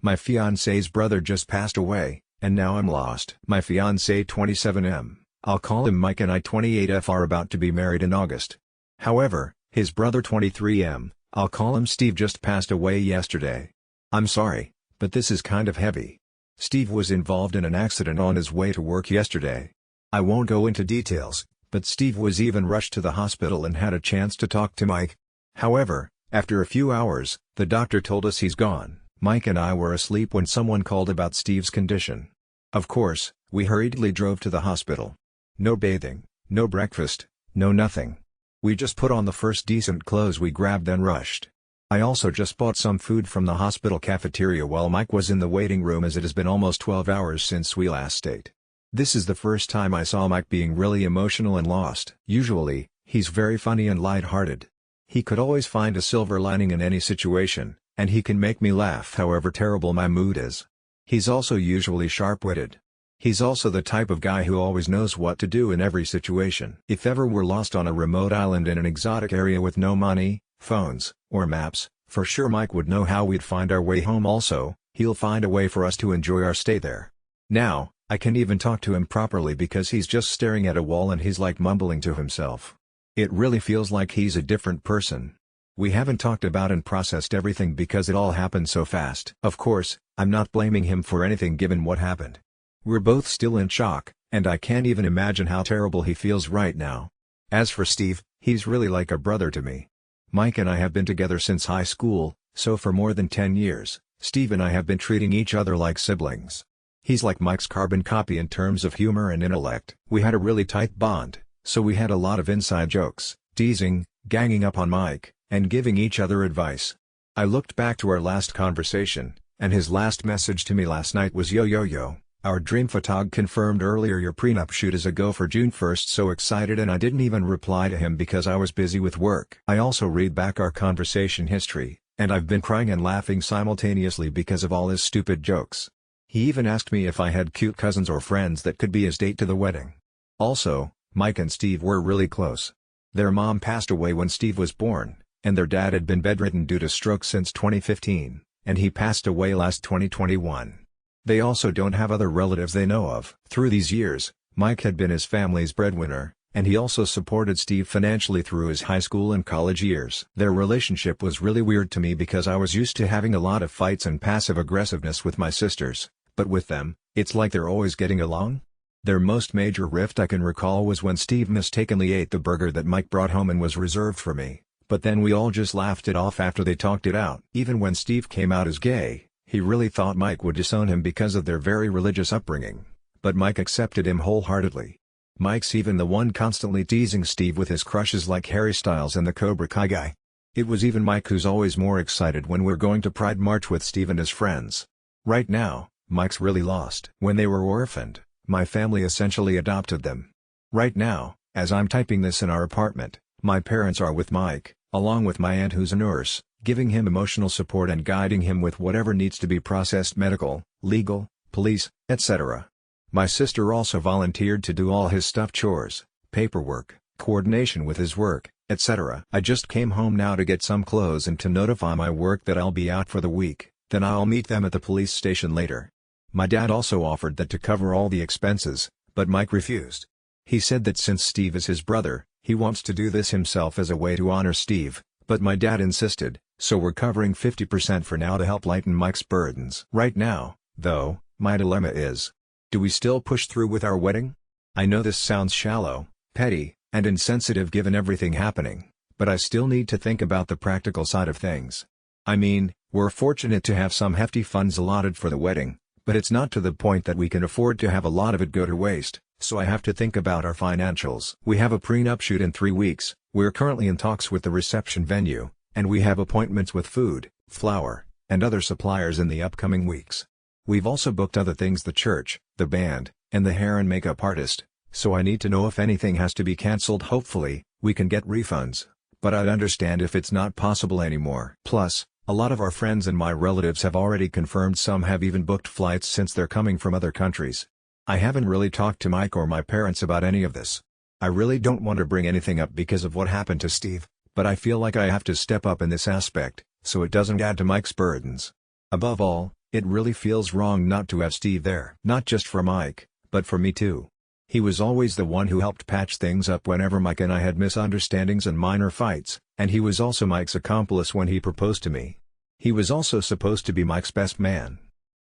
My fiancé's brother just passed away, and now I'm lost. My fiancé 27M, I'll call him Mike, and I 28F are about to be married in August. However, his brother 23M, I'll call him Steve, just passed away yesterday. I'm sorry, but this is kind of heavy. Steve was involved in an accident on his way to work yesterday. I won't go into details, but Steve was even rushed to the hospital and had a chance to talk to Mike. However, after a few hours, the doctor told us he's gone. Mike and I were asleep when someone called about Steve's condition. Of course, we hurriedly drove to the hospital. No bathing, no breakfast, no nothing. We just put on the first decent clothes we grabbed, then rushed. I also just bought some food from the hospital cafeteria while Mike was in the waiting room, as it has been almost 12 hours since we last stayed. This is the first time I saw Mike being really emotional and lost. Usually, he's very funny and light-hearted. He could always find a silver lining in any situation, and he can make me laugh however terrible my mood is. He's also usually sharp-witted. He's also the type of guy who always knows what to do in every situation. If ever we're lost on a remote island in an exotic area with no money, phones, or maps, for sure Mike would know how we'd find our way home. Also, he'll find a way for us to enjoy our stay there. Now, I can even talk to him properly because he's just staring at a wall and he's like mumbling to himself. It really feels like he's a different person. We haven't talked about and processed everything because it all happened so fast. Of course, I'm not blaming him for anything given what happened. We're both still in shock, and I can't even imagine how terrible he feels right now. As for Steve, he's really like a brother to me. Mike and I have been together since high school, so for more than 10 years, Steve and I have been treating each other like siblings. He's like Mike's carbon copy in terms of humor and intellect. We had a really tight bond, so we had a lot of inside jokes, teasing, ganging up on Mike, and giving each other advice. I looked back to our last conversation, and his last message to me last night was, "Yo yo yo, our dream photog confirmed earlier your prenup shoot is a go for June 1st, so excited," and I didn't even reply to him because I was busy with work. I also read back our conversation history, and I've been crying and laughing simultaneously because of all his stupid jokes. He even asked me if I had cute cousins or friends that could be his date to the wedding. Also, Mike and Steve were really close. Their mom passed away when Steve was born, and their dad had been bedridden due to stroke since 2015, and he passed away last 2021. They also don't have other relatives they know of. Through these years, Mike had been his family's breadwinner, and he also supported Steve financially through his high school and college years. Their relationship was really weird to me because I was used to having a lot of fights and passive aggressiveness with my sisters, but with them, it's like they're always getting along. Their most major rift I can recall was when Steve mistakenly ate the burger that Mike brought home and was reserved for me, but then we all just laughed it off after they talked it out. Even when Steve came out as gay, he really thought Mike would disown him because of their very religious upbringing, but Mike accepted him wholeheartedly. Mike's even the one constantly teasing Steve with his crushes like Harry Styles and the Cobra Kai guy. It was even Mike who's always more excited when we're going to Pride March with Steve and his friends. Right now, Mike's really lost. When they were orphaned, my family essentially adopted them. Right now, as I'm typing this in our apartment, my parents are with Mike, along with my aunt who's a nurse, giving him emotional support and guiding him with whatever needs to be processed: medical, legal, police, etc. My sister also volunteered to do all his stuff: chores, paperwork, coordination with his work, etc. I just came home now to get some clothes and to notify my work that I'll be out for the week, then I'll meet them at the police station later. My dad also offered that to cover all the expenses, but Mike refused. He said that since Steve is his brother, he wants to do this himself as a way to honor Steve, but my dad insisted, so we're covering 50% for now to help lighten Mike's burdens. Right now, though, my dilemma is: do we still push through with our wedding? I know this sounds shallow, petty, and insensitive given everything happening, but I still need to think about the practical side of things. I mean, we're fortunate to have some hefty funds allotted for the wedding, but it's not to the point that we can afford to have a lot of it go to waste, so I have to think about our financials. We have a prenup shoot in 3 weeks, we're currently in talks with the reception venue, and we have appointments with food, flour, and other suppliers in the upcoming weeks. We've also booked other things: the church, the band, and the hair and makeup artist, so I need to know if anything has to be cancelled. Hopefully, we can get refunds, but I'd understand if it's not possible anymore. Plus, a lot of our friends and my relatives have already confirmed, some have even booked flights since they're coming from other countries. I haven't really talked to Mike or my parents about any of this. I really don't want to bring anything up because of what happened to Steve, but I feel like I have to step up in this aspect, so it doesn't add to Mike's burdens. Above all, It really feels wrong not to have Steve there. Not just for Mike, but for me too. He was always the one who helped patch things up whenever Mike and I had misunderstandings and minor fights, and he was also Mike's accomplice when he proposed to me. He was also supposed to be Mike's best man.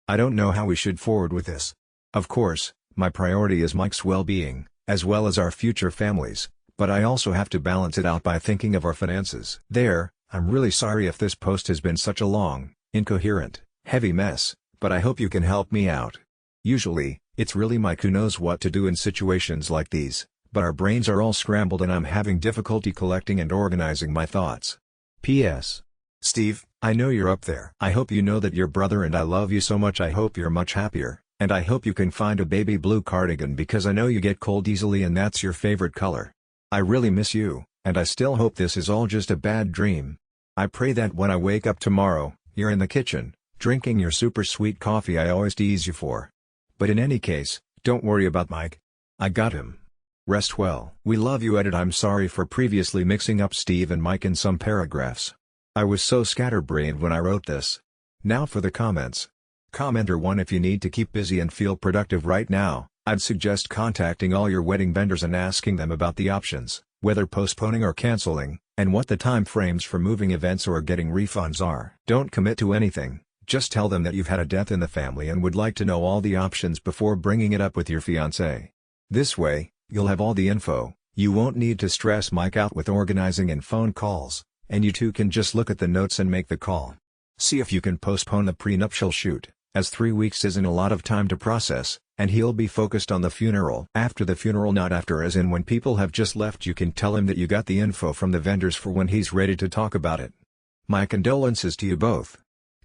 I don't know how we should forward with this. Of course, my priority is Mike's well-being, as well as our future families, but I also have to balance it out by thinking of our finances. I'm really sorry if this post has been such a long, incoherent, heavy mess, but I hope you can help me out. Usually, it's really Mike who knows what to do in situations like these, but our brains are all scrambled and I'm having difficulty collecting and organizing my thoughts. P.S. Steve, I know you're up there. I hope you know that your brother and I love you so much. I hope you're much happier, and I hope you can find a baby blue cardigan because I know you get cold easily and that's your favorite color. I really miss you, and I still hope this is all just a bad dream. I pray that when I wake up tomorrow, you're in the kitchen, drinking your super sweet coffee I always tease you for. But in any case, don't worry about Mike. I got him. Rest well. We love you. Edit. I'm sorry for previously mixing up Steve and Mike in some paragraphs. I was so scatterbrained when I wrote this. Now for the comments. Commenter 1. If you need to keep busy and feel productive right now, I'd suggest contacting all your wedding vendors and asking them about the options, whether postponing or canceling, and what the time frames for moving events or getting refunds are. Don't commit to anything. Just tell them that you've had a death in the family and would like to know all the options before bringing it up with your fiancé. This way, you'll have all the info, you won't need to stress Mike out with organizing and phone calls, and you two can just look at the notes and make the call. See if you can postpone the prenuptial shoot, as 3 weeks isn't a lot of time to process, and he'll be focused on the funeral. After the funeral, not after, as in when people have just left. You can tell him that you got the info from the vendors for when he's ready to talk about it. My condolences to you both.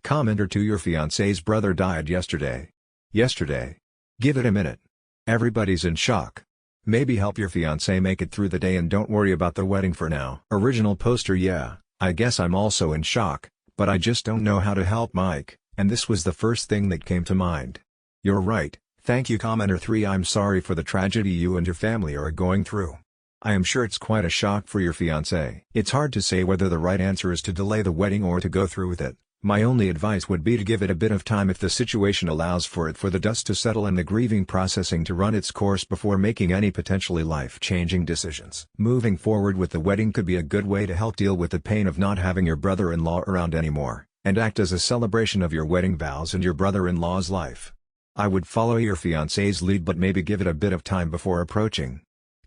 Commenter 2. Your fiancé's brother died yesterday. Yesterday. Give it a minute. Everybody's in shock. Maybe help your fiancé make it through the day and don't worry about the wedding for now. Original poster. Yeah, I guess I'm also in shock, but I just don't know how to help Mike, and this was the first thing that came to mind. You're right, thank you. Commenter 3. I'm sorry for the tragedy you and your family are going through. I am sure it's quite a shock for your fiancé. It's hard to say whether the right answer is to delay the wedding or to go through with it. My only advice would be to give it a bit of time if the situation allows for it, for the dust to settle and the grieving processing to run its course before making any potentially life-changing decisions. Moving forward with the wedding could be a good way to help deal with the pain of not having your brother-in-law around anymore, and act as a celebration of your wedding vows and your brother-in-law's life. I would follow your fiancé's lead, but maybe give it a bit of time before approaching.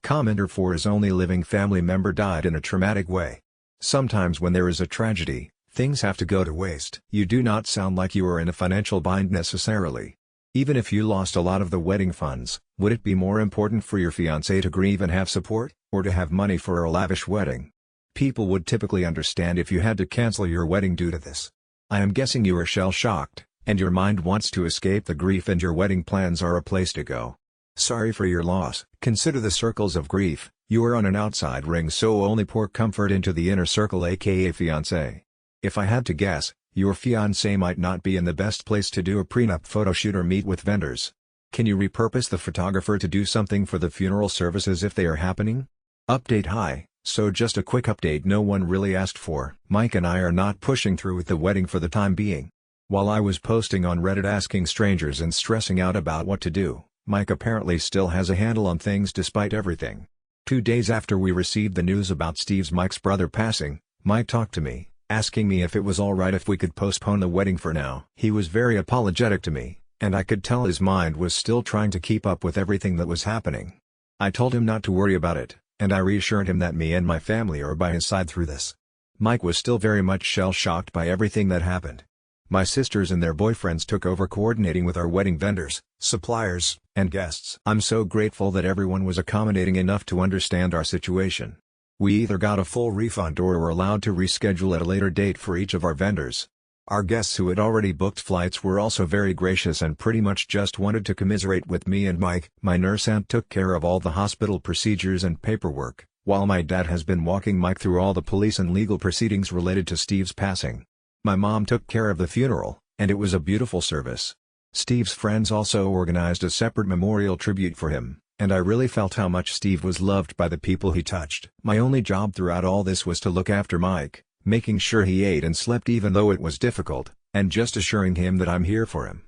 Commenter 4. His only living family member died in a traumatic way. Sometimes when there is a tragedy, things have to go to waste. You do not sound like you are in a financial bind necessarily. Even if you lost a lot of the wedding funds, would it be more important for your fiancé to grieve and have support, or to have money for a lavish wedding? People would typically understand if you had to cancel your wedding due to this. I am guessing you are shell-shocked, and your mind wants to escape the grief, and your wedding plans are a place to go. Sorry for your loss. Consider the circles of grief. You are on an outside ring, so only pour comfort into the inner circle, aka fiancé. If I had to guess, your fiancé might not be in the best place to do a prenup photo shoot or meet with vendors. Can you repurpose the photographer to do something for the funeral services if they are happening? Update. Hi, so just a quick update no one really asked for. Mike and I are not pushing through with the wedding for the time being. While I was posting on Reddit asking strangers and stressing out about what to do, Mike apparently still has a handle on things despite everything. 2 days after we received the news about Mike's brother passing, Mike talked to me, asking me if it was alright if we could postpone the wedding for now. He was very apologetic to me, and I could tell his mind was still trying to keep up with everything that was happening. I told him not to worry about it, and I reassured him that me and my family are by his side through this. Mike was still very much shell-shocked by everything that happened. My sisters and their boyfriends took over coordinating with our wedding vendors, suppliers, and guests. I'm so grateful that everyone was accommodating enough to understand our situation. We either got a full refund or were allowed to reschedule at a later date for each of our vendors. Our guests who had already booked flights were also very gracious and pretty much just wanted to commiserate with me and Mike. My nurse aunt took care of all the hospital procedures and paperwork, while my dad has been walking Mike through all the police and legal proceedings related to Steve's passing. My mom took care of the funeral, and it was a beautiful service. Steve's friends also organized a separate memorial tribute for him, and I really felt how much Steve was loved by the people he touched. My only job throughout all this was to look after Mike, making sure he ate and slept even though it was difficult, and just assuring him that I'm here for him.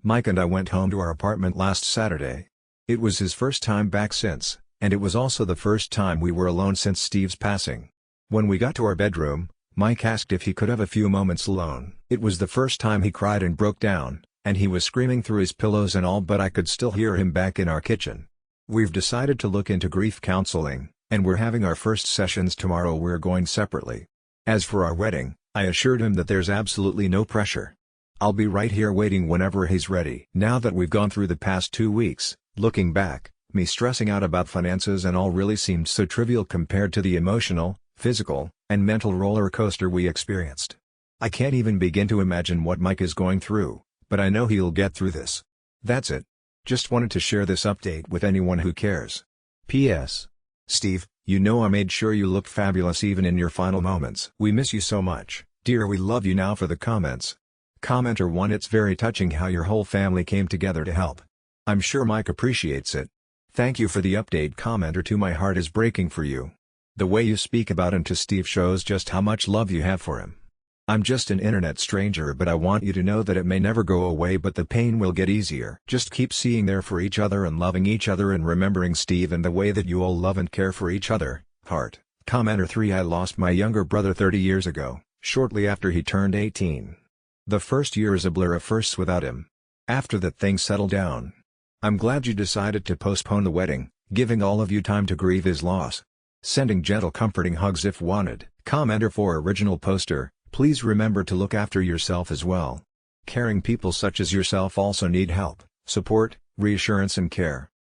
Mike and I went home to our apartment last Saturday. It was his first time back since, and it was also the first time we were alone since Steve's passing. When we got to our bedroom, Mike asked if he could have a few moments alone. It was the first time he cried and broke down, and he was screaming through his pillows and all, but I could still hear him back in our kitchen. We've decided to look into grief counseling, and we're having our first sessions tomorrow. We're going separately. As for our wedding, I assured him that there's absolutely no pressure. I'll be right here waiting whenever he's ready. Now that we've gone through the past 2 weeks, looking back, me stressing out about finances and all really seemed so trivial compared to the emotional, physical, and mental roller coaster we experienced. I can't even begin to imagine what Mike is going through, but I know he'll get through this. That's it. Just wanted to share this update with anyone who cares. P.S. Steve, you know I made sure you looked fabulous even in your final moments. We miss you so much, dear. We love you. Now for the comments. Commenter 1: It's very touching how your whole family came together to help. I'm sure Mike appreciates it. Thank you for the update. Commenter 2: My heart is breaking for you. The way you speak about him to Steve shows just how much love you have for him. I'm just an internet stranger, but I want you to know that it may never go away, but the pain will get easier. Just keep seeing there for each other and loving each other and remembering Steve and the way that you all love and care for each other. Heart. Commenter 3: I lost my younger brother 30 years ago, shortly after he turned 18. The first year is a blur of firsts without him. After that, things settled down. I'm glad you decided to postpone the wedding, giving all of you time to grieve his loss. Sending gentle comforting hugs if wanted. Commenter 4: Original poster: Please remember to look after yourself as well. Caring people such as yourself also need help, support, reassurance and care.